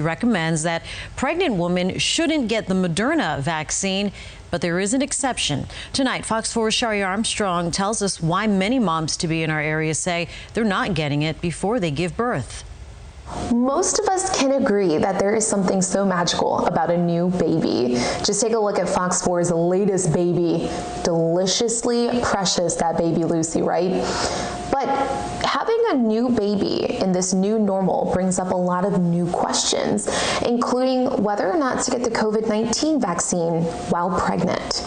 Recommends that pregnant women shouldn't get the Moderna vaccine, but there is an exception. Tonight, Fox 4's Shari Armstrong tells us why many moms-to-be in our area say they're not getting it before they give birth. Most of us can agree that there is something so magical about a new baby. Just take a look at Fox 4's latest baby. Deliciously precious, that baby Lucy, right? But having a new baby in this new normal brings up a lot of new questions, including whether or not to get the COVID-19 vaccine while pregnant.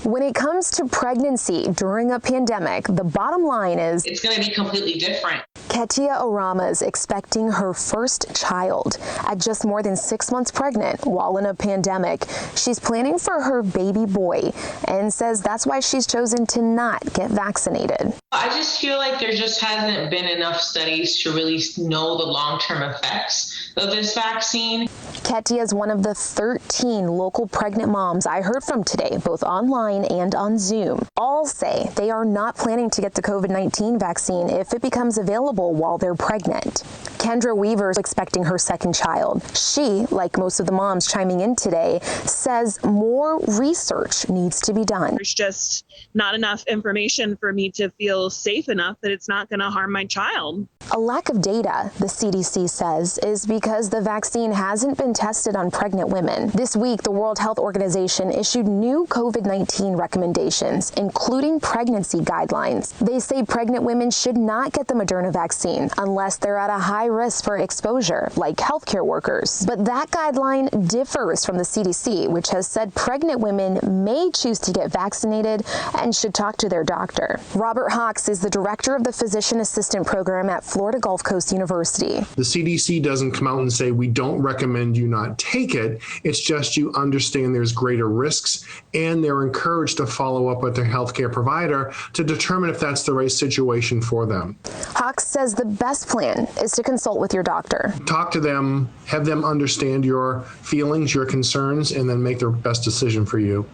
When it comes to pregnancy during a pandemic, the bottom line is it's going to be completely different. Orama is expecting her first child at just more than 6 months pregnant while in a pandemic. She's planning for her baby boy and says that's why she's chosen to not get vaccinated. I just feel like there just hasn't been enough studies to really know the long-term effects of this vaccine. Ketia is one of the 13 local pregnant moms I heard from today, both online and on Zoom. All say they are not planning to get the COVID-19 vaccine if it becomes available while they're pregnant. Kendra Weaver is expecting her second child. She, like most of the moms chiming in today, says more research needs to be done. There's just not enough information for me to feel safe enough that it's not going to harm my child. A lack of data, the CDC says, is because the vaccine hasn't been tested on pregnant women. This week, the World Health Organization issued new COVID-19 recommendations, including pregnancy guidelines. They say pregnant women should not get the Moderna vaccine unless they're at a high risk for exposure, like healthcare workers. But that guideline differs from the CDC, which has said pregnant women may choose to get vaccinated and should talk to their doctor. Robert Hawks is the director of the Physician Assistant Program at Florida Gulf Coast University. The CDC doesn't come out and say, we don't recommend you not take it. It's just you understand there's greater risks, and they're encouraged to follow up with their healthcare provider to determine if that's the right situation for them. Hawks says the best plan is to consult with your doctor. Talk to them, have them understand your feelings, your concerns, and then make the best decision for you.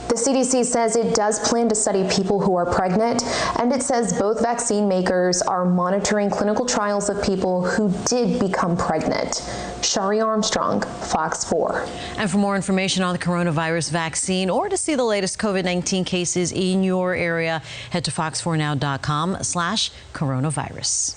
The CDC says it does plan to study people who are pregnant, and it says both vaccine makers are monitoring clinical trials of people who did become pregnant. Shari Armstrong, Fox 4. And for more information on the coronavirus vaccine or to see the latest COVID-19 cases in your area, head to fox4now.com/coronavirus.